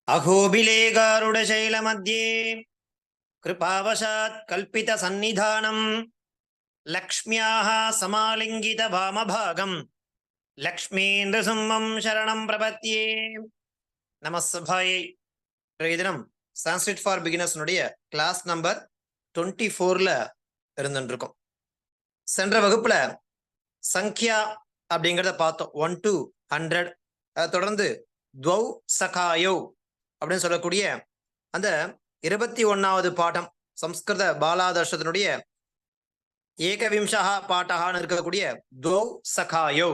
अहोबिलेगारुडशैलमध्ये कृपावशात् कल्पितसन्निधानं लक्ष्म्याः समालिङ्गितवामभागं लक्ष्मीन्द्रसिंहं शरणं प्रपद्ये. நமஸ்தபாயை. தினம் சான்ஸ்கிரிட் ஃபார் பிகினர்ஸ்னுடைய கிளாஸ் நம்பர் 24ல இருந்துருக்கோம். சென்ற வகுப்புல சங்கியா அப்படிங்கிறத பார்த்தோம், 1 to 100. அதை தொடர்ந்து துவௌ சகாயோ அப்படின்னு சொல்லக்கூடிய அந்த 21வது பாடம் சம்ஸ்கிருத பாலாதர்ஷத்தினுடைய ஏகவிம்சா பாட்டகான்னு இருக்கக்கூடிய துவௌ சகாயோ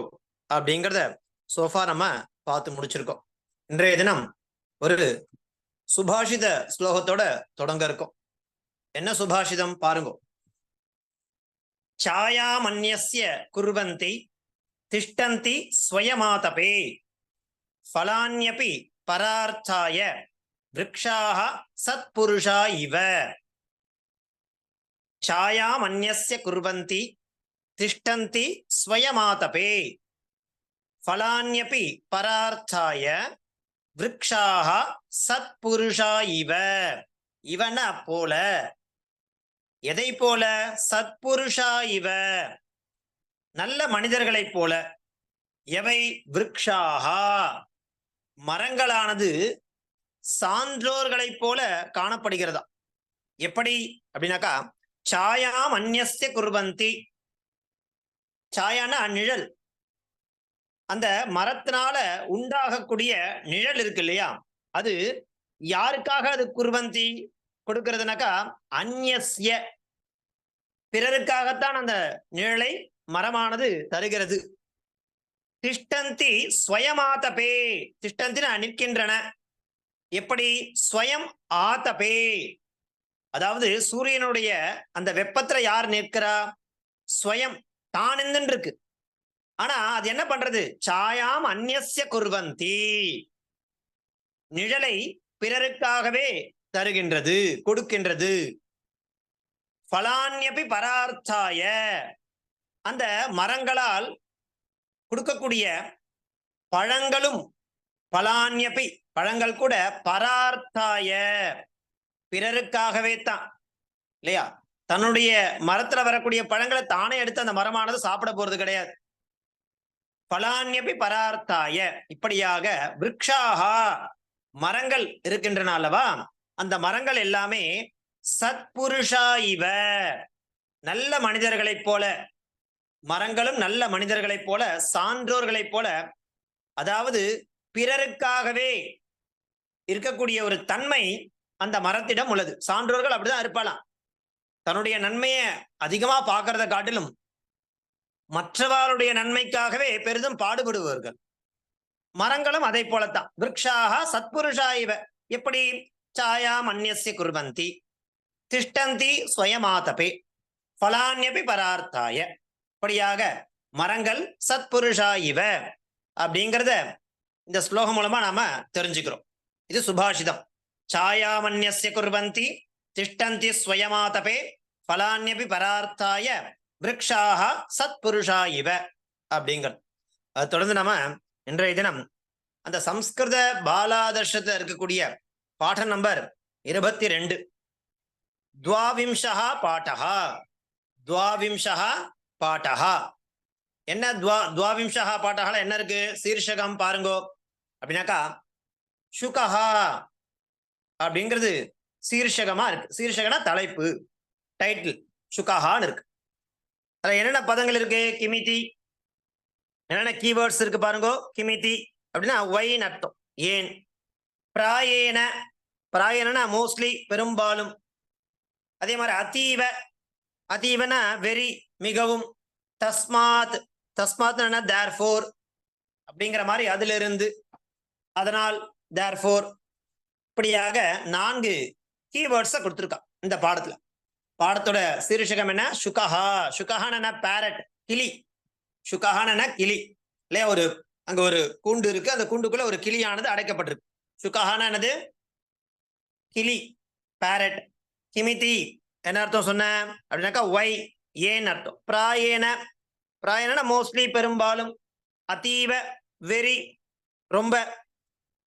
அப்படிங்கிறத சோஃபா நம்ம பார்த்து முடிச்சிருக்கோம். இன்றைய தினம் ஒரு சுபாஷித ஸ்லோகத்தோட தொடங்க இருக்கும். என்ன சுபாஷிதம் பாருங்க. சாயாமன்யஸ்ய குர்வந்தி திஷ்டந்தி ஸ்வயமாதபே ஃபலான்யபி பரார்த்தாய விருக்ஷாஹ சத்புருஷா இவ. சாயாமன்யஸ்ய குர்வந்தி திஷ்டந்தி ஸ்வயமாதபே ஃபலான்யபி பரார்த்தாய விருக்ஷாஹ சத்புருஷா இவ. இவன போல, எதை போல? சத்புருஷா இவ, நல்ல மனிதர்களைப் போல. எவை? விருக்ஷாஹா, மரங்களானது சான்றோர்களைப் போல காணப்படுகிறதா. எப்படி அப்படின்னாக்கா, சாயாம் அந்நிய குர்வந்தி. சாயானா நிழல். அந்த மரத்தினால உண்டாகக்கூடிய நிழல் இருக்கு இல்லையா, அது யாருக்காக அது குர்வந்தி கொடுக்கிறதுனாக்கா, அந்நிய, பிறருக்காகத்தான் அந்த நிழலை மரமானது தருகிறது. திஷ்டந்தி ஸ்வயமாதபே. திஷ்டந்தின நிற்கின்றன. எப்படி? ஸ்வயம் ஆதபே, அதாவது சூரியனுடைய அந்த வெப்பத்துல யார் நிற்கிறா? ஸ்வயம், தான் இருக்கு. ஆனா அது என்ன பண்றது? சாயாம் அந்நிய குர்வந்தி, நிழலை பிறருக்காகவே தருகின்றது, கொடுக்கின்றது. ஃபலான்யபி பரார்த்தாய, அந்த மரங்களால் கொடுக்கக்கூடிய பழங்களும், பலான்யபி பழங்கள் கூட, பரார்த்தாய பிறருக்காகவே தான் இல்லையா. தன்னுடைய மரத்துல வரக்கூடிய பழங்களை தானே எடுத்து அந்த மரமானது சாப்பிட போறது கிடையாது. பலான்யபி பரார்த்தாய, இப்படியாக விருக்ஷாஹா, மரங்கள் இருக்கின்றன அல்லவா, அந்த மரங்கள் எல்லாமே சத்புருஷா இவ, நல்ல மனிதர்களைப் போல. மரங்களும் நல்ல மனிதர்களைப் போல, சான்றோர்களைப் போல. அதாவது பிறருக்காகவே இருக்கக்கூடிய ஒரு தன்மை அந்த மரத்திடம் உள்ளது. சான்றோர்கள் அப்படிதான் இருப்பாளாம். தன்னுடைய நன்மையை அதிகமா பார்க்கறத காட்டிலும் மற்றவருடைய நன்மைக்காகவே பெரிதும் பாடுபடுவார்கள். மரங்களும் அதை போலத்தான். விருக்ஷாஹ சத்புருஷா இவ. எப்படி? சாயாம் அந்நிய குர்வந்தி திஷ்டந்தி ஸ்வயமாதபே ஃபலான்யபி பரார்த்தாய. இப்படியாக மரங்கள் சத்புருஷா இவ அப்படிங்கிறத இந்த ஸ்லோகம் மூலமா நாம தெரிஞ்சுக்கிறோம். இது சுபாஷிதம். சாயாமன்ய குர்வந்தி திஷ்டந்தி ஸ்வயமாதபே ஃபலான்யபி பரார்த்தாய விருக்ஷாஹ சத்புருஷா இவ அப்படிங்கிறது. அது தொடர்ந்து நாம இன்றைய தினம் அந்த சம்ஸ்கிருத பாலாதர்ஷத்துல இருக்கக்கூடிய பாடம் நம்பர் 22, துவாவிம்சா பாட்டஹா. துவாவிம்சா பாட்டஹா என்ன? துவாவிம்சா பாட்டஹால என்ன இருக்கு? சீர்ஷகம் பாருங்கோ. அப்படின்னாக்கா சுகஹா அப்படிங்கிறது சீர்ஷகமா இருக்கு. சீர்ஷகனா தலைப்பு, டைட்டில். சுகஹான்னு இருக்கு. அதுல என்னென்ன பதங்கள் இருக்கு? கிமிதி, என்னென்ன கீவேர்ட்ஸ் இருக்கு பாருங்க. கிமிதி அப்படின்னா ஒய்ன்னு அர்த்தம், ஏன். பிராயேன, பிராயனா மோஸ்ட்லி, பெரும்பாலும். அதே மாதிரி அதீவ, அதீவனா வெரி, மிகவும். தஸ்மாத், தஸ்மாத் தேர்ஃபோர் அப்படிங்கிற மாதிரி, அதுல இருந்து, அதனால், தேர்ஃபோர். இப்படியாக 4 கீவேர்ட்ஸை கொடுத்துருக்கான் இந்த பாடத்துல. பாடத்தோட சீர்ஷகம் என்ன? சுகஹா. சுகஹான பேரட், கிளி. சுகஹான கிளி இல்லையா. ஒரு அங்க ஒரு கூண்டு இருக்கு, அந்த கூண்டுக்குள்ள ஒரு கிளியானது அடைக்கப்பட்டிருக்கு. சுகஹானது கிளி, பேரட். கிமிதி என்ன அர்த்தம் சொன்ன அப்படின்னாக்கா ஒய், ஏன் அர்த்தம். பிராயேன, பிராயன மோஸ்ட்லி, பெரும்பாலும். அதீவ வெரி, ரொம்ப.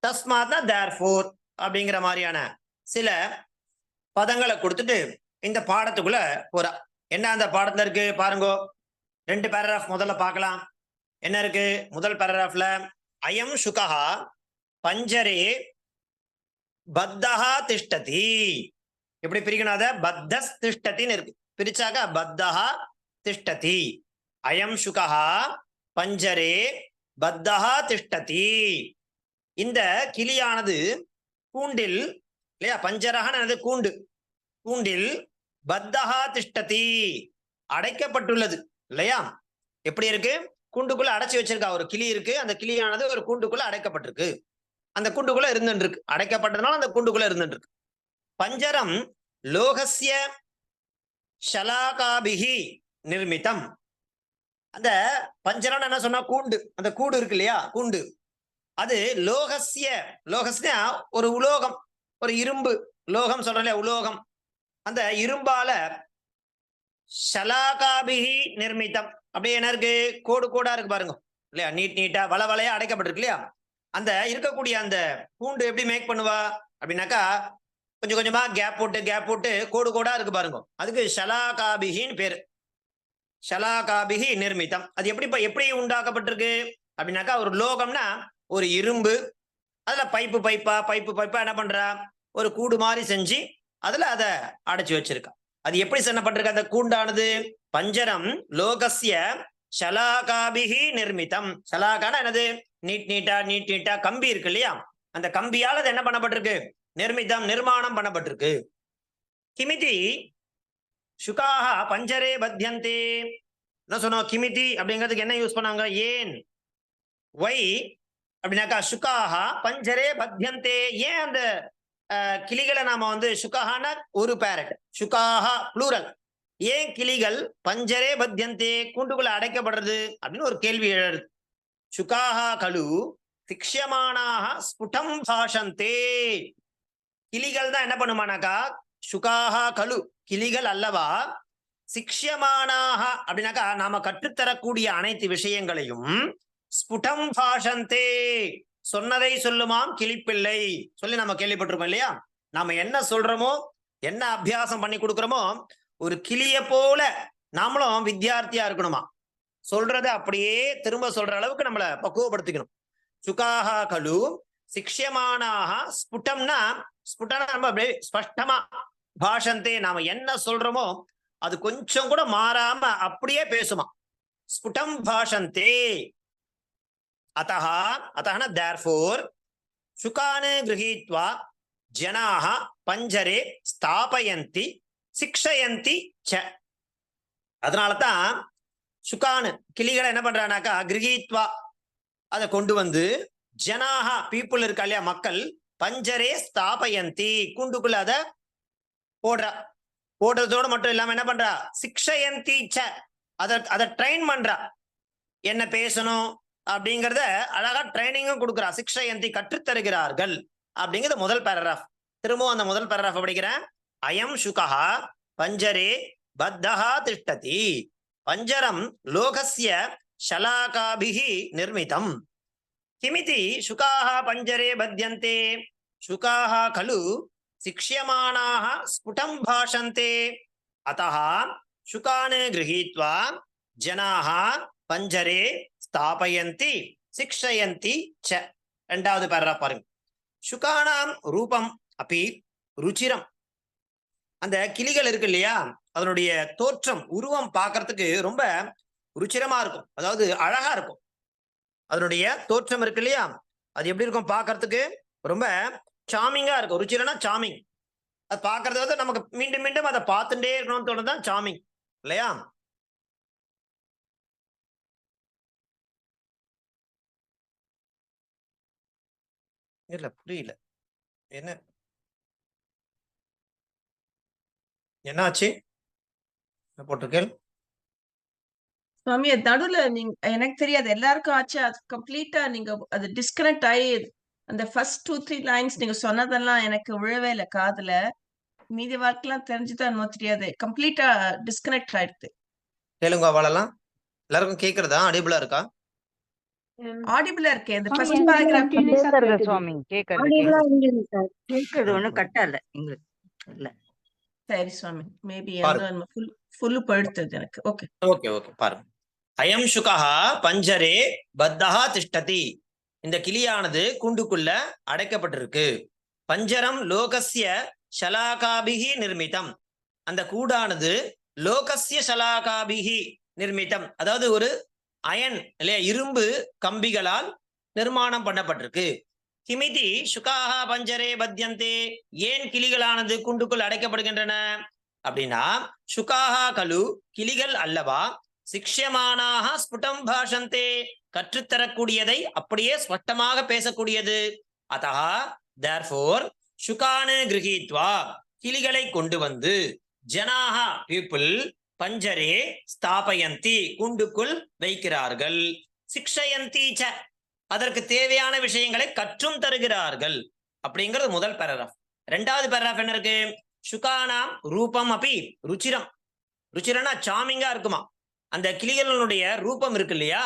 தஸ்மாத்னா தேர்ஃபோர். அப்படிங்கிற மாதிரியான சில பதங்களை கொடுத்துட்டு இந்த பாடத்துக்குள்ள போறா. என்ன அந்த பாடத்துல இருக்கு பாருங்க. 2 பேராகிராஃப் முதல்ல பார்க்கலாம். என்ன இருக்கு முதல் பேராகிராஃப்ல? அயம் சுகஹா பஞ்சரே பத்தஹா திஷ்டதி. எப்படி பிரிக்கணும்? அத பத்தஸ் திஷ்டத்தின்னு இருக்கு. பிரிச்சாக்க பத்தஹா திஷ்டதி. அயம் சுகஹா பஞ்சரே பத்தஹா திஷ்டதி. இந்த கிளியானது கூண்டில், இல்லையா, பஞ்சரஹானது கூண்டு, கூண்டில் பத்தஹா திஷ்டதி அடைக்கப்பட்டுள்ளது, இல்லையா? எப்படி இருக்கு? கூண்டுக்குள்ள அடைச்சு வச்சிருக்கா. ஒரு கிளி இருக்கு, அந்த கிளியானது ஒரு கூண்டுக்குள்ள அடைக்கப்பட்டிருக்கு. அந்த கூண்டுக்குள்ள இருந்துருக்கு, அடைக்கப்பட்டதுனால அந்த கூண்டுக்குள்ள இருந்துருக்கு. பஞ்சரம் லோகஸ்ய ஷலாகாபிஹி நிர்மிதம். அந்த பஞ்சரம் என்ன சொன்னா? கூண்டு. அந்த கூடு இருக்கு இல்லையா, கூண்டு, அது லோகஸ்ய, லோகஸ்னா ஒரு உலோகம், ஒரு இரும்பு லோகம் சொல்றோம் இல்லையா, உலோகம். அந்த இரும்பால ஷலாகாபிஹி நிர்மிதம். அப்படியே என்ன இருக்கு? கோடு கோடா இருக்கு பாருங்க, இல்லையா? நீட் நீட்டா வள வளையா அடைக்கப்பட்டிருக்கு இல்லையா? அந்த இருக்கக்கூடிய அந்த கூண்டு எப்படி மேக் பண்ணுவா அப்படின்னாக்கா, கொஞ்சம் கொஞ்சமா கேப் போட்டு கோடு கோடா இருக்கு பாருங்க. அதுக்கு ஷலாகாபிஹின்னு பேரு. ஷலாகாபிஹி நிர்மிதம். அது எப்படி உண்டாக்கப்பட்டிருக்கு அப்படின்னாக்கா, ஒரு லோகம்னா ஒரு இரும்பு, அதுல பைப்பு பைப்பா என்ன பண்றா? ஒரு கூடு மாதிரி செஞ்சு அதுல அத அடைச்சு வச்சிருக்கா. அது எப்படி செய்யப்பட்டிருக்கு அந்த கூண்டானது? பஞ்சரம் லோகஸ்ய ஷலாகாபிஹி நிர்மிதம். ஷலாகானா என்னது? நீட் நீட்டா கம்பி இருக்கு இல்லையா, அந்த கம்பியால அது என்ன பண்ணப்பட்டிருக்கு? நிர்மிதம், நிர்மாணம் பண்ணப்பட்டிருக்கு. கிமிதி சுகாஹ பஞ்சரே பத்யந்தே. என்ன சொன்னோம்? கிமிதி அப்படிங்கிறதுக்கு என்ன யூஸ் பண்ணாங்க? ஏன், வை அப்படின்னாக்கா சுகாஹா பஞ்சரே பத்யந்தே. ஏன் அந்த கிளிகளை நாம சுகாஹான ஒரு பேரட், சுகாஹா ப்ளூரல், ஏன் கிளிகள் பஞ்சரே பத்யந்தே கூண்டுக்குள்ள அடைக்கப்படுறது அப்படின்னு ஒரு கேள்வி எழுது. சுகாஹா கலு சிக்ஷமானாக ஸ்புடம் பாஷந்தே. கிளிகள் தான் என்ன பண்ணுமானாக்கா, சுகாஹா கலு கிளிகள் அல்லவா, சிக்ஷமானாக அப்படின்னாக்கா நாம கற்றுத்தரக்கூடிய அனைத்து விஷயங்களையும் ஸ்புடம் பாஷந்தே சொன்னதை சொல்லுமாம் கிளிப்பிள்ளை சொல்லி நம்ம கேள்விப்பட்டிருக்கோம் இல்லையா? நாம என்ன சொல்றோமோ, என்ன அபியாசம் பண்ணி கொடுக்கிறோமோ, ஒரு கிளிய போல நாமளும் வித்தியார்த்தியா இருக்கணுமா. சொல்றதை அப்படியே திரும்ப சொல்ற அளவுக்கு நம்மளை பக்குவப்படுத்திக்கணும். சுகாஹா கலு சிக்ஷமானாக ஸ்புட்டம்னா, ஸ்புட்டம்னா நம்ம அப்படியே ஸ்பஷ்டமா, பாஷந்தே நாம என்ன சொல்றோமோ அது கொஞ்சம் கூட மாறாம அப்படியே பேசுமா. ஸ்புடம் பாஷந்தே. அத்தஹ தேர்ஃபோர் சுகானே கிரஹீத்வா ஜனாஹ பஞ்சரே ஸ்தாபயந்தி சிக்ஷயந்தி ச. அதனால தான் சுகானு கிளிகளை என்ன பண்றானாக்கா, கிரஹீத்வா அதை கொண்டு வந்து, ஜனாஹா பீப்புள் இருக்கா இல்லையா, மக்கள், பஞ்சரே ஸ்தாபயந்தி கூண்டுக்குள்ள அதை போடுறா. போடுறதோடு மட்டும் இல்லாம என்ன பண்றா? சிக்ஷயந்தி ச அதை ட்ரெயின் பண்றா. என்ன பேசணும் அப்படிங்கறத அழகா ட்ரைனிங்கும் கொடுக்குறா. சிக்ஷயந்தி கற்றுத்தருகிறார்கள் அப்படிங்கிறது முதல் பேராகிராஃப். திரும்பவும் அந்த முதல் பேராகிராஃப் படிக்கிறேன். அயம் சுகஹா பஞ்சரே பத்தஹா திஷ்டதி. பஞ்சரம் லோகஸ்ய ஷலாகாபிஹி நிர்மிதம். கிமிதி சுகாஹ பஞ்சரே பத்யந்தே. சுகாஹ கலு சிக்ஷ்யமானாஹ ஸ்புடம் பாஷந்தே. அத்தஹ சுகானே கிரஹீத்வா ஜனாஹ பஞ்சரே ஸ்தாபயந்தி சிக்ஷயந்தி ச. இரண்டாவது பேராகிராஃப் பாருங்க. சுகானாம் ரூபம் அப்படி ருச்சிரம். அந்த கிளிகள் இருக்கு இல்லையா, அதனுடைய தோற்றம், உருவம் பார்க்கறதுக்கு ரொம்ப ருச்சிரமா இருக்கும், அதாவது அழகா இருக்கும். அதனுடைய தோற்றம் இருக்கு இல்லையா, அது எப்படி இருக்கும் பார்க்கறதுக்கு? ரொம்ப சாமிங்கா இருக்கும். ருச்சிரனா சாமிங். அது பார்க்கறது நமக்கு மீண்டும் மீண்டும் அதை பார்த்துட்டே இருக்கணும்னு தோணுதான் சாமிங், இல்லையா? இல்ல புரியல, என்ன என்னாச்சு போட்டிருக்கேன் சுவாமி? நடுவுல நீங்க, எனக்கு தெரியாது, எல்லாருக்கும் ஆச்சு. அது கம்ப்ளீட்டா நீங்க அது டிஸ்கனெக்ட் ஆகி அந்த ஃபர்ஸ்ட் 2-3 லைன்ஸ் நீங்க சொன்னதெல்லாம் எனக்கு விழவே இல்லை காதுல. மீதி வாக்கெல்லாம் தெரிஞ்சுதான் என்னமோ தெரியாது, கம்ப்ளீட்டா டிஸ்கனெக்ட் ஆயிடுது. கேளுங்க, அவ்வளோலாம் எல்லாருக்கும் கேட்கறதா? அடிபுலா இருக்கா? ஆடிபிளா இருக்கே இந்த சுவாமி ஃபர்ஸ்ட் எனக்கு பேராகிராஃப். continuous ஆ கேக்குறது கேக்குது. சுவாமி கேக்குறது ஆடியபிளா கேக்குது இருந்தது சார். கேக்குறது ஒண்ணும் கட்டா இல்ல எங்களுக்கு இல்ல சரி சுவாமி, மேபி பாருங்க. ஃபுல் போயிடுத்தது எனக்கு. ஓகே ஓகே ஓகே பாருங்க. அயம் சுகா பஞ்சரே பத்தஹா திஷ்டதி. இந்த கிளியானது கூண்டுக்குள்ள அடைக்கப்பட்டிருக்கு. பஞ்சரம் லோகஸ்ய ஷலாகாபிகி நிர்மிதம். அந்த கூடானது லோகஸ்ய ஷலாகாபிகி நிர்மிதம், அதாவது ஒரு அயன் இல்லையா இரும்பு கம்பிகளால் நிர்மாணம் பண்ணப்பட்டிருக்கு. கிமிதி சுகாஹா பஞ்சரே பத்யந்தே. ஏன் கிளிகளானது கூண்டுக்குள் அடைக்கப்படுகின்றன அப்படின்னா, சுகாஹா கலு கிளிகள் அல்லவா, சிக்ஷமானாக ஸ்புடம் பாஷந்தே கற்றுத்தரக்கூடியதை அப்படியே ஸ்பஷ்டமாக பேசக்கூடியது. அதஹா தேர்ஃபோர் சுகானு கிரகித்வா கிளிகளை கொண்டு வந்து ஜனாஹா பீப்புள் பஞ்சரே ஸ்தாபயந்தி கூண்டுக்குள் வைக்கிறார்கள். சிக்ஷயந்தி ச அதற்கு தேவையான விஷயங்களை கற்றும் தருகிறார்கள். அப்படிங்கிறது முதல் பேராகிராஃப். ரெண்டாவது பேராகிராஃப் என்ன இருக்கு? சுகானாம் ரூபம் அப்படி ருச்சிரம். ருச்சிரனா சாமிங்கா இருக்குமா. அந்த கிளிகளுடைய ரூபம் இருக்கு இல்லையா,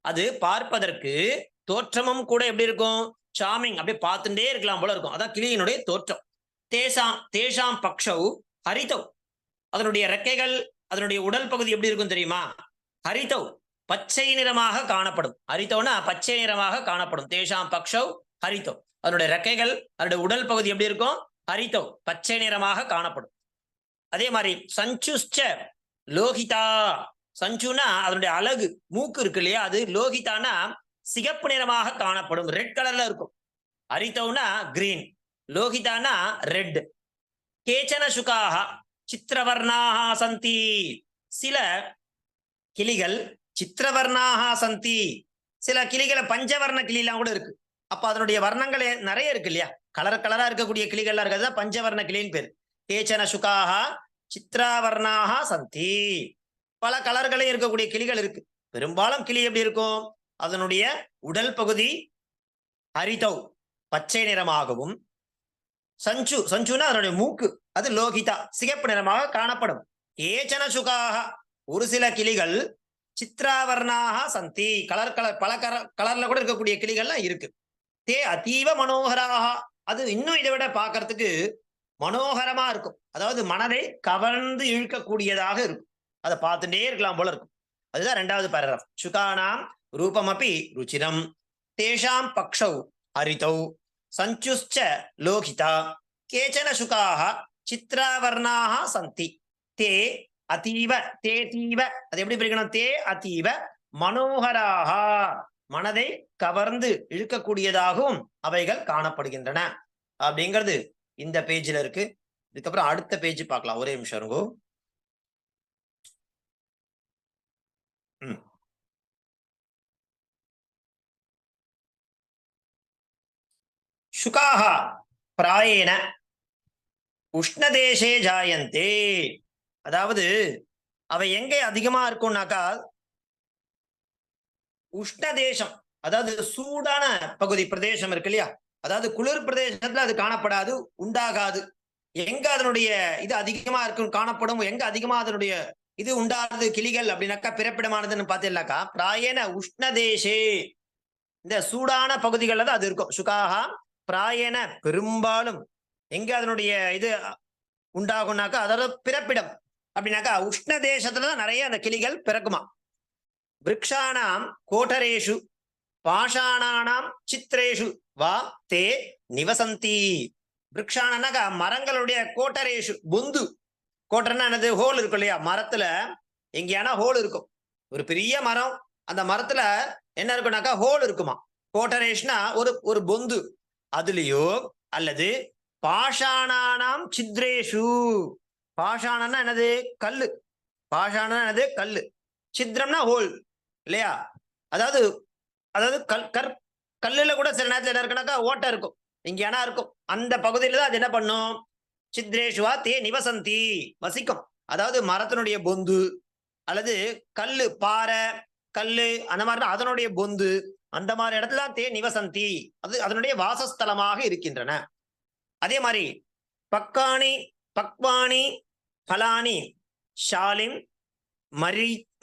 அது பார்ப்பதற்கு தோற்றமும் கூட எப்படி இருக்கும்? சாமிங், அப்படியே பார்த்துட்டே இருக்கலாம் போல இருக்கும். அதான் கிளியினுடைய தோற்றம். தேஷாம் பக்ஷவ் ஹரிதவ். அதனுடைய ரெக்கைகள், அதனுடைய உடல் பகுதி எப்படி இருக்கும் தெரியுமா? ஹரிதவ் பச்சை நிறமாக காணப்படும். ஹரிதவ்னா பச்சை நிறமாக காணப்படும். தேஷாம் பக்ஷவ் ஹரிதவ். அதனுடைய ரெக்கைகள், அதனுடைய உடல் பகுதி எப்படி இருக்கும்? ஹரிதவ் பச்சை நிறமாக காணப்படும். அதே மாதிரி சஞ்சுஷ்ச லோகிதா. சஞ்சுனா அதனுடைய அழகு, மூக்கு இருக்கு இல்லையா, அது லோகிதானா சிகப்பு நிறமாக காணப்படும். ரெட் கலர்ல இருக்கும். ஹரிதவ்னா கிரீன், லோகிதானா ரெட். கேச்சன சுகாக சித்திரவர்ணாக சந்தி. சில கிளிகள் சித்திரவர்ணாக சந்தி. சில கிளிகளை பஞ்சவர்ண கிளிலாம் கூட இருக்கு. அப்ப அதனுடைய வர்ணங்கள் நிறைய இருக்கு இல்லையா, கலர் கலரா இருக்கக்கூடிய கிளிகள்லாம் இருக்கிறது பஞ்சவர்ண கிளின்னு பேர். கேச்சன சுகாக சித்திராவர்ணாக சந்தி. பல கலர்களே இருக்கக்கூடிய கிளிகள் இருக்கு. பெரும்பாலும் கிளி எப்படி இருக்கும்? அதனுடைய உடல் பகுதி ஹரிதவ் பச்சை நிறமாகவும், சஞ்சுனா அதனுடைய மூக்கு அது லோகிதா சிகப்பு நிறமாக காணப்படும். ஏச்சன சுகாக ஒரு சில கிளிகள் சித்ராவர்ணாக சந்தி. பல கலர்ல கூட இருக்கக்கூடிய கிளிகள்லாம் இருக்கு. தே அதீவ மனோகராக. அது இன்னும் இதை விட பார்க்கறதுக்கு மனோகரமா இருக்கும். அதாவது மனதை கவர்ந்து இழுக்கக்கூடியதாக இருக்கும். அதை பார்த்துட்டே இருக்கலாம் போல இருக்கும். அதுதான் ரெண்டாவது பேராகிராஃப். சுகானாம் ரூபமபி ருச்சிரம் தேஷாம் பக்ஷௌ ஹரிதௌ சஞ்சுஷ்ச லோகிதா கேச்சன சுகாஹ சித்ராவர்ணாக சந்தி. தே அதீவ தேதீவ அது எப்படி பிரிக்கணும்? தே அதீவ மனோகராக மனதை கவர்ந்து இழுக்கக்கூடியதாகவும் அவைகள் காணப்படுகின்றன அப்படிங்கிறது இந்த பேஜ்ல இருக்கு. இதுக்கப்புறம் அடுத்த பேஜ் பார்க்கலாம். ஒரே நிமிஷம் இருங்கோ. சுகாஹ பிராயேன உஷ்ணதேசே ஜாயந்தே. அதாவது அவை எங்கே அதிகமா இருக்கும்னாக்கா உஷ்ணதேசம், அதாவது சூடான பகுதி பிரதேசம் இருக்கு இல்லையா, அதாவது குளிர் பிரதேசத்துல அது காணப்படாது, உண்டாகாது. எங்க அதனுடைய இது அதிகமா இருக்கும் காணப்படும், எங்க அதிகமா அதனுடைய இது உண்டாது கிளிகள் அப்படின்னாக்கா பிறப்பிடமானதுன்னு பார்த்தீங்கன்னாக்கா பிராயேன உஷ்ணதேசே, இந்த சூடான பகுதிகளில் தான் அது இருக்கும். சுகாஹா பிராயேன பெரும்பாலும் எங்க அதனுடைய இது உண்டாகும்னாக்கா அதோட பிறப்பிடம் அப்படின்னாக்கா உஷ்ண தேசத்துலதான் நிறைய அந்த கிளிகள் பிறக்குமா. விருக்ஷானாம் கோட்டரேஷு பாஷாணானாம் சித்ரேஷு வா தே நிவசந்தி. விருக்ஷானாக்கா மரங்களுடைய கோட்டரேஷு பொந்து. கோட்டர்னா என்னது? ஹோல் இருக்கும் இல்லையா, மரத்துல எங்கேயானா ஹோல் இருக்கும். ஒரு பெரிய மரம், அந்த மரத்துல என்ன இருக்கும்னாக்கா ஹோல் இருக்குமா. கோட்டரேஷ்னா ஒரு பொந்து. அதுலயோ அல்லது பாஷாணானாம் சித்ரேஷு. பாஷாணம்னா என்னது? கல்லு. பாஷாணம் என்னது? கல்லு. சித்ரம்னா ஹோல் இல்லையா, அதாவது கல்லுல கூட சில நேரத்தில் என்ன இருக்குனாக்கா ஓட்டை இருக்கும், இங்கேனா இருக்கும். அந்த பகுதியில தான் அது என்ன பண்ணும்? சித்ரேஷுவா தே நிவசந்தி வசிக்கும். அதாவது மரத்தினுடைய பொந்து அல்லது கல்லு, பாறை கல்லு அந்த மாதிரி அதனுடைய பொந்து, அந்த மாதிரி இடத்துல தே நிவசந்தி, அது அதனுடைய வாசஸ்தலமாக இருக்கின்றன. அதே மாதிரி பக்வாணி பலானி ஷாலிம்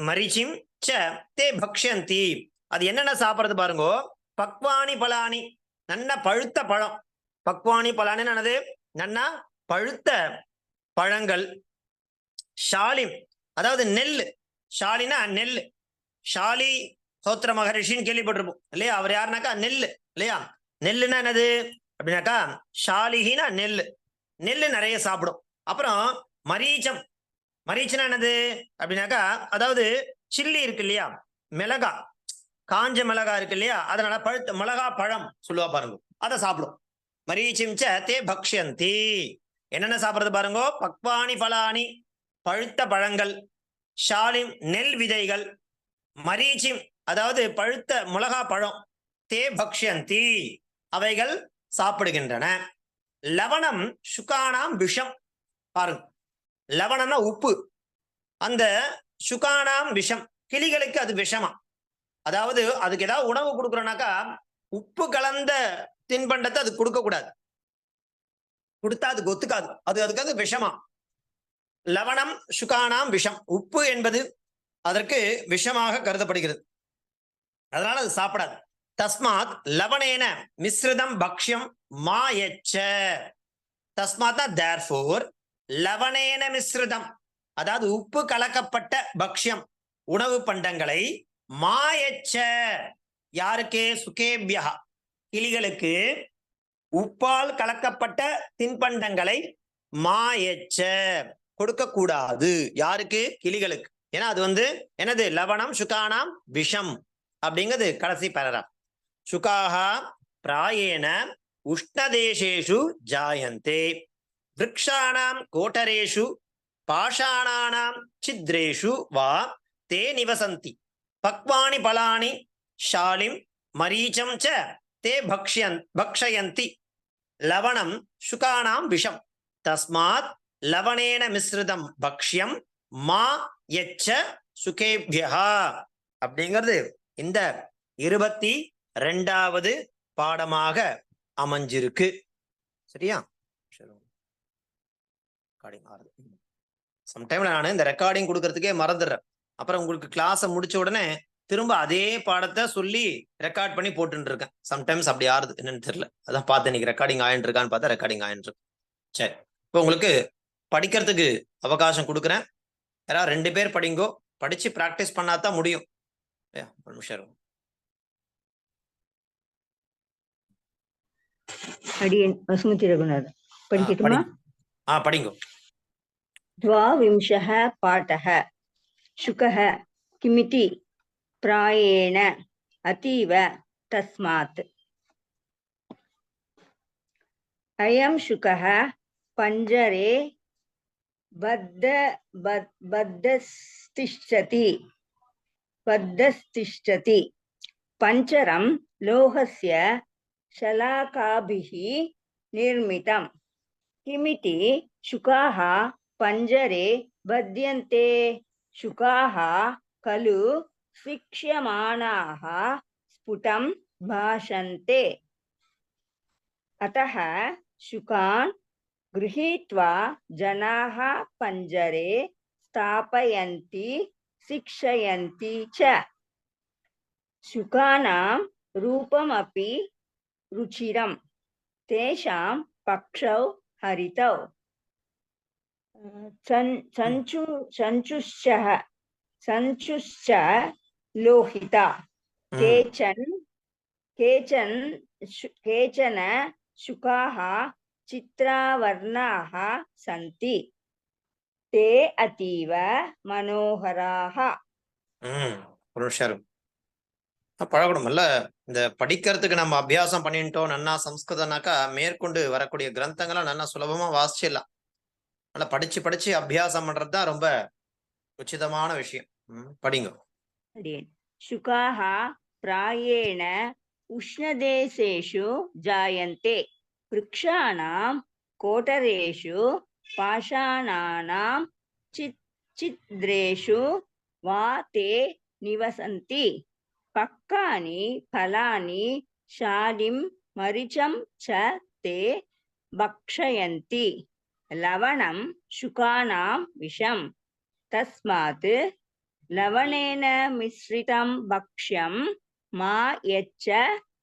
மரிச்சிம் ச தே பக்ஷந்தி. அது என்னென்ன சாப்பிட்றது பாருங்கோ. பக்வானி பலானி, நல்ல பழுத்த பழம். பக்வானி பலானி என்னது? நன்னா பழுத்த பழங்கள். ஷாலிம், அதாவது நெல். ஷாலினா நெல். ஷாலி ஹோத்திர மகரிஷின்னு கேள்விப்பட்டிருப்போம் இல்லையா? அவர் யாருனாக்கா நெல் இல்லையா? நெல்லுன்னா என்னது அப்படின்னாக்கா ஷாலிஹினா நெல். நெல் நிறைய சாப்பிடும். அப்புறம் மரீச்சம். மரீச்சனா என்னது அப்படின்னாக்கா அதாவது சில்லி இருக்கு இல்லையா, மிளகா, காஞ்ச மிளகா இருக்கு இல்லையா, அதனால பழுத்த மிளகா பழம் சொல்லுவா பாருங்க, அதை சாப்பிடும். மரீச்சிம் ச தே பக்ஷ்யந்தி. என்னென்ன சாப்பிடுறது பாருங்க. பக்வானி பலானி, பழுத்த பழங்கள். ஷாலிம், நெல் விதைகள். மரீச்சிம், அதாவது பழுத்த மிளகா பழம். தே பக்ஷ்யந்தி, அவைகள் சாப்பிடுகின்றன. லவணம் சுகானாம் விஷம். பாருங்க, லவணம்னா உப்பு. அந்த சுகானாம் விஷம், கிளிகளுக்கு அது விஷமா. அதாவது அதுக்கு ஏதாவது உணவு கொடுக்குறோம்னாக்கா உப்பு கலந்த தின்பண்டத்தை அது கொடுக்க கூடாது. கொடுத்தா அது ஒத்துக்காது, அது அதுக்காக விஷமா. லவணம் சுகானாம் விஷம், உப்பு என்பது அதற்கு விஷமாக கருதப்படுகிறது. அதனால அது சாப்பிடாது. தஸ்மாத் லவணேன மிஸ்ரிதம் பக்ஷ்யம் மா எச்ச. தஸ்மாத் தேர்ஃபோர் லவணேன மிஸ்ரிதம், அதாவது உப்பு கலக்கப்பட்ட பக்ஷ்யம் உணவு பண்டங்களை மா எச்ச, யாருக்கு? சுகேபியா, கிளிகளுக்கு உப்பால் கலக்கப்பட்ட தின்பண்டங்களை மா எச்ச கொடுக்க கூடாது. யாருக்கு? கிளிகளுக்கு. ஏன்னா அது என்னது? லவணம் சுகானாம் விஷம் அப்படிங்கிறது கடைசி பேராகிராஃப். சுகாஹா பிராயேன உஷ்ணதேசேஷு ஜாயந்தே, விருக்ஷாணாம் கோட்டரேஷு பாஷாணானாம் சித்ரேஷு வா தே நிவசந்தி. பக்வானி பலானி ஷாலிம் மரீச்சம் ச தே பக்ஷயந்தி. லவணம் சுகானாம் விஷம். தஸ்மாத் லவணேன மிஸ்ரிதம் பக்ஷ்யம் மா எச்ச சுகேபியா அப்படிங்கிறது இந்த 22வது பாடமாக அமைஞ்சிருக்கு. சரியா? சம்டைம்ல நான் இந்த ரெக்கார்டிங் கொடுக்கறதுக்கே மறந்துடுறேன். அப்புறம் உங்களுக்கு கிளாஸை முடிச்ச உடனே திரும்ப அதே பாடத்தை சொல்லி ரெக்கார்ட் பண்ணி போட்டு இருக்கேன். சம்டைம்ஸ் அப்படி ஆறுது, என்னன்னு தெரியல. அதான் பார்த்தேன் இன்னைக்கு ரெக்கார்டிங் ஆயிட்டு இருக்கான்னு பார்த்தா ரெக்கார்டிங் ஆயிட்டு இருக்கு. சரி, இப்போ உங்களுக்கு படிக்கிறதுக்கு அவகாசம் கொடுக்குறேன். யாராவது 2 பேர் படிங்கோ. படிச்சு பிராக்டிஸ் பண்ணாதான் முடியும். ஒரு நிமிஷம். அடியேன் வசுமதி ரகுநாதன் படிக்கட்டுமா? படிங்கோ. द्वाविंशः पाठः। शुकः किमिति प्रायेण अतीव तस्मात्। अयं शुकः पञ्जरे बद्धस्तिष्ठति। पञ्जरं लोहस्य शलाकाभिः निर्मितं। किमिति शुकाः पञ्जरे बध्यन्ते। शुकाः खलु शिक्ष्यमाणाः स्फुटं भाषन्ते। अतः शुकान् गृहीत्वा जनाः पञ्जरे स्थापयन्ति, शिक्षयन्ति च। शुकानां रूपमपि रुचिरं। तेषां पक्षौ हरितौ। चञ्चुश्च लोहिता। केचन शुकाः चित्रावर्णाः सन्ति। ते अतीव मनोहराः। பழகணும்ல. இந்த படிக்கிறதுக்கு நம்ம அபியாசம் பண்ணிட்டோம் நன்னா சம்ஸ்கிருதம்னாக்கா மேற்கொண்டு வரக்கூடிய கிரந்தங்களை நல்லா சுலபமா வாசிச்சிடலாம். நல்லா படிச்சு படிச்சு அபியாசம் பண்றதுதான் ரொம்ப உச்சிதமான விஷயம். படிங்க. शुकाः प्रायेण उष्णदेशेषु जायन्ते। वृक्षाणां कोटरेषु पाषाणानां छिद्रेषु वा ते निवसन्ति। पक्वानि फलानि शालिं मरीचं च ते भक्षयन्ति। लवणं शुकानां विषं। तस्मात् लवणेन मिश्रितं भक्ष्यं மா யச்ச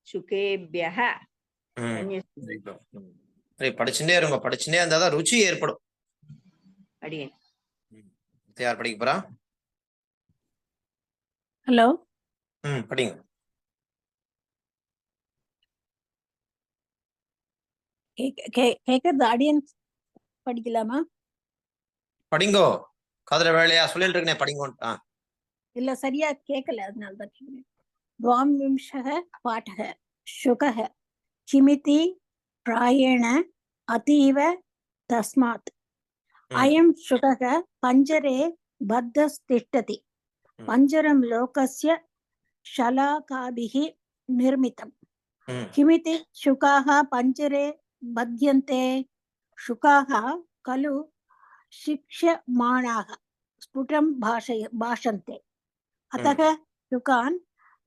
சுகேபியஹ. படிச்சுட்டே இருங்க, படிச்சுட்டே இருந்தாதான் ருச்சி ஏற்படும். அடியேன். யார் படிக்க போறா? ஹலோ, படிங்க. கேக்குறது ஆடியன்ஸ் படிக்கலாமா? படிங்கோ. காதுல வேலையா சொல்லிட்டு இருக்கேன், படிங்கோ. இல்ல சரியா கேட்கல, அதனாலதான் கேக்குறேன். द्वांविंशः पाठः शुकः किमिति प्रायेण अतीव तस्मात् अयं शुकः पञ्जरे बद्धस्तिष्ठति. पञ्जरं लोकस्य शलाकाभिः निर्मितम्. किमिति शुकाः पञ्जरे बध्यन्ते? शुकाः खलु शिक्ष्यमाणाः स्फुटं भाषन्ते. अतः शुकान्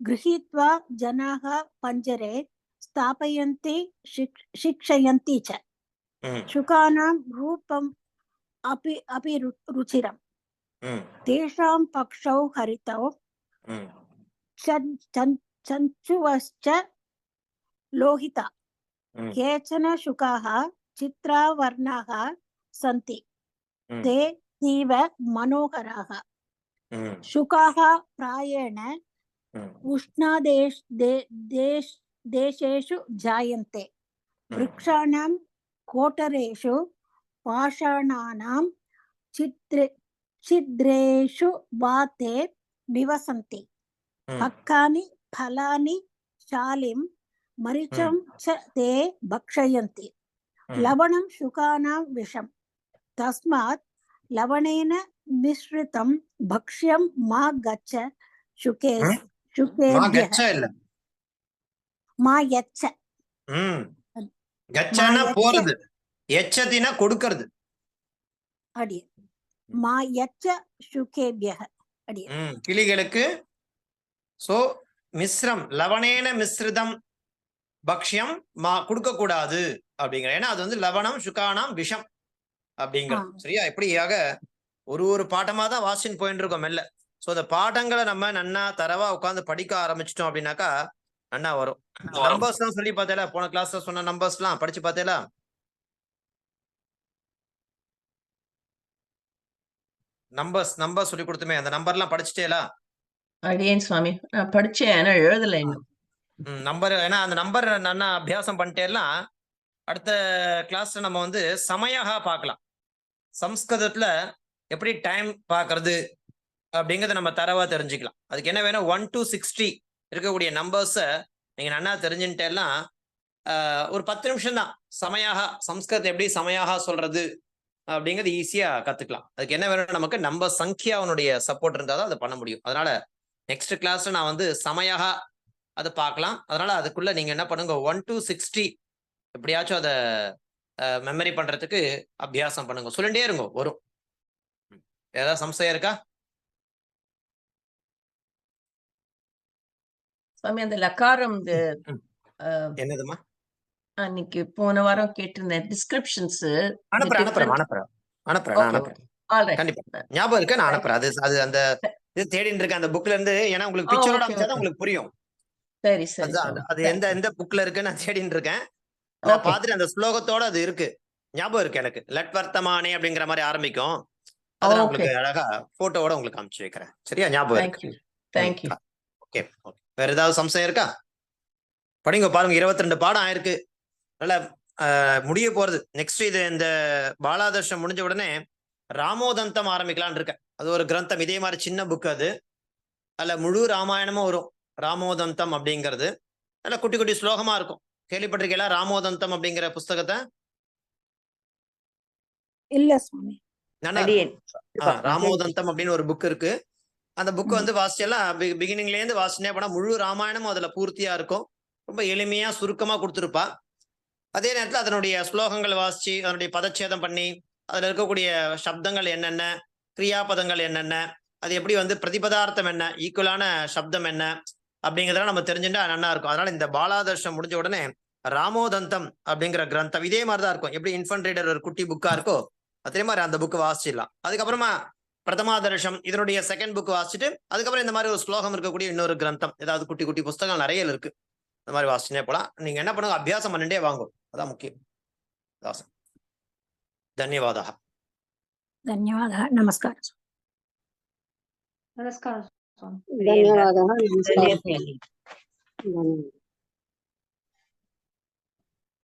गृहीत्वा जनाः पञ्जरे स्थापयन्ति, शिक्षयन्ति च. शुकानां रूपम् अपि रुचिरम्. तेषां पक्षौ हरितौ चञ्चुवश्च लोहिता. केचन शुकाः चित्रावर्णाः सन्ति, ते तीव मनोहराः. शुकाः प्रायेण उष्णदेशेषु जायन्ते. वृक्षाणां कोटरेषु पाषाणानां छिद्रेषु वा ते निवसन्ति. पक्कानि फलानि शालिं मरीचं च ते भक्षयन्ति. लवणं शुकानां विषम्. तस्मात् लवणेन मिश्रितं भक्ष्यं मा गच्छ शुकेभ्यः. மா யச்ச. கச்சனா போறது, எச்சதினா கொடுக்கிறது. அடி மா யச்ச சுகேபியஹ. அடி கிளிகளுக்கு. சோ மிஸ்ரம் லவணேன மிஸ்ரிதம் பக்ஷ்யம் மா கொடுக்க கூடாது அப்படிங்கிற. ஏன்னா அது வந்து லவணம் சுகானாம் விஷம் அப்படிங்கிறது. சரியா? இப்படியாக ஒரு பாட்டமா தான் வாசின்னு போயிட்டு இருக்கோம் மெல்ல. சோ அந்த பாட்டங்களை நம்ம நன்னா தரவா உட்காந்து படிக்க ஆரம்பிச்சிட்டோம் அப்படின்னாக்கா நன்னா வரும். நம்பர்ஸ் எல்லாம் சொல்லி பார்த்தேல, போன கிளாஸ்ல சொன்ன நம்பர்ஸ் எல்லாம் படிச்சு பார்த்தேல? நம்பர் சொல்லி கொடுத்துமே, அந்த நம்பர் எல்லாம் படிச்சுட்டேலா? அடியேன் சுவாமி, நான் படிச்சேன், ஆனா எழுதல இன்னும். நம்பர், ஏன்னா அந்த நம்பர் நன்னா அபியாசம் பண்ணிட்டேலாம். அடுத்த கிளாஸ்ல நம்ம வந்து சமயகா பார்க்கலாம். சம்ஸ்கிருதத்துல எப்படி டைம் பார்க்கறது அப்படிங்கறத நம்ம தரவா தெரிஞ்சுக்கலாம். அதுக்கு என்ன வேணும், 1 to 60 இருக்கக்கூடிய நம்பர்ஸை நீங்க நன்னா தெரிஞ்சுட்டேலாம். ஒரு 10 நிமிஷம் தான் சமயாக, சம்ஸ்கிருதத்தை எப்படி சமயாக சொல்றது அப்படிங்கிறது ஈஸியா கத்துக்கலாம். அதுக்கு என்ன வேணும், நமக்கு நம்பர் சங்கியாவனுடைய சப்போர்ட் இருந்தாதான் அதை பண்ண முடியும். அதனால நெக்ஸ்ட் கிளாஸ்ல நான் வந்து சமயாக அதை பார்க்கலாம். அதனால அதுக்குள்ள நீங்க என்ன பண்ணுங்க, 1 to 60 எப்படியாச்சும் அதை மெமரி பண்றதுக்கு அபியாசம் பண்ணுங்க. சொல்லிட்டே இருங்க, வரும். ஏதாவது சம்சயம் இருக்கா? சுவாமி, அந்த லக்காரம் என்னதுமா? அன்னைக்கு போன வாரம் கேட்டிருந்தேன் டிஸ்கிரிப்ஷன்ஸ். கண்டிப்பா ஞாபகம் இருக்கு, நான் அனுப்புறேன். அது அந்த இது தேடிட்டு இருக்கேன் அந்த புக்ல இருந்து. ஏன்னா உங்களுக்கு பிக்சரோட அமைச்சாதான் உங்களுக்கு புரியும். சரி சரி. அது எந்த புக்ல இருக்கு நான் தேடிட்டு இருக்கேன். நான் பார்த்துட்டு அந்த ஸ்லோகத்தோட அது இருக்கு, ஞாபகம் இருக்கு எனக்கு. லட் வர்த்தமானே அப்படிங்கிற மாதிரி ஆரம்பிக்கும். அதான் உங்களுக்கு அழகா போட்டோவோட உங்களுக்கு அனுப்பிச்சு வைக்கிறேன். சரியா? ஞாபகம் இருக்கு. தேங்க்யூ. ஓகே. வேற ஏதாவது சம்சயம் இருக்கா? படிங்க, பாருங்க. 22 பாடம் ஆயிருக்கு. நல்ல முடிய போறது. நெக்ஸ்ட் இது இந்த பாலாதர்ஷம் முடிஞ்ச உடனே ராமோதந்தம் ஆரம்பிக்கலான் இருக்கேன். அது ஒரு கிரந்தம், இதே மாதிரி சின்ன புக். அது அதுல முழு ராமாயணமும் வரும். ராமோதந்தம் அப்படிங்கிறது நல்ல குட்டி குட்டி ஸ்லோகமா இருக்கும். கேள்விப்பட்டிருக்கீங்களா ராமோதந்தம் அப்படிங்கிற புஸ்தகத்தை? இல்ல சுவாமி. ராமோதந்தம் அப்படின்னு ஒரு புக் இருக்கு. அந்த புக் வந்து வாசிச்செல்லாம் பிகினிங்ல இருந்து வாசினே போனா முழு ராமாயணமும் அதுல பூர்த்தியா இருக்கும். ரொம்ப எளிமையா சுருக்கமா கொடுத்துருப்பா. அதே நேரத்துல அதனுடைய ஸ்லோகங்கள் வாசிச்சு அதனுடைய பதச்சேதம் பண்ணி அதுல இருக்கக்கூடிய சப்தங்கள் என்னென்ன, கிரியாபதங்கள் என்னென்ன, அது எப்படி வந்து பிரதிபதார்த்தம் என்ன, ஈக்குவலான சப்தம் என்ன அப்படிங்கிறதெல்லாம் நம்ம தெரிஞ்சுட்டா நல்லா இருக்கும். அதனால இந்த பாலாதர்ஷம் முடிஞ்ச உடனே ராமோதந்தம் அப்படிங்கிற கிரந்தம் இதே மாதிரிதான் இருக்கும். எப்படி இன்ஃபன்ட் ரீடர் ஒரு குட்டி புக்கா இருக்கோ அதே மாதிரி அந்த புக்கு வாசிச்சிடலாம். அதுக்கப்புறமா பிரதமாதர்ஷம் இதனுடைய செகண்ட் புக் வாசிச்சுட்டு அதுக்கப்புறம் இந்த மாதிரி ஒரு ஸ்லோகம் இருக்கக்கூடிய இன்னொரு கிரந்தம், ஏதாவது குட்டி குட்டி புஸ்தகம் நிறைய இருக்கு, இந்த மாதிரி வாசிச்சுனே போலாம். நீங்க என்ன பண்ணுங்க, அபியாசம் பண்ணிட்டே வாங்கும், அதான் முக்கியம். தாசன் தன்யவாதா. ధన్యవాదాः నమస్కారం. నమస్కారం స్వామి. ధన్యవాదాలు. ధన్యవాదాలు. ధన్యవాదాలు.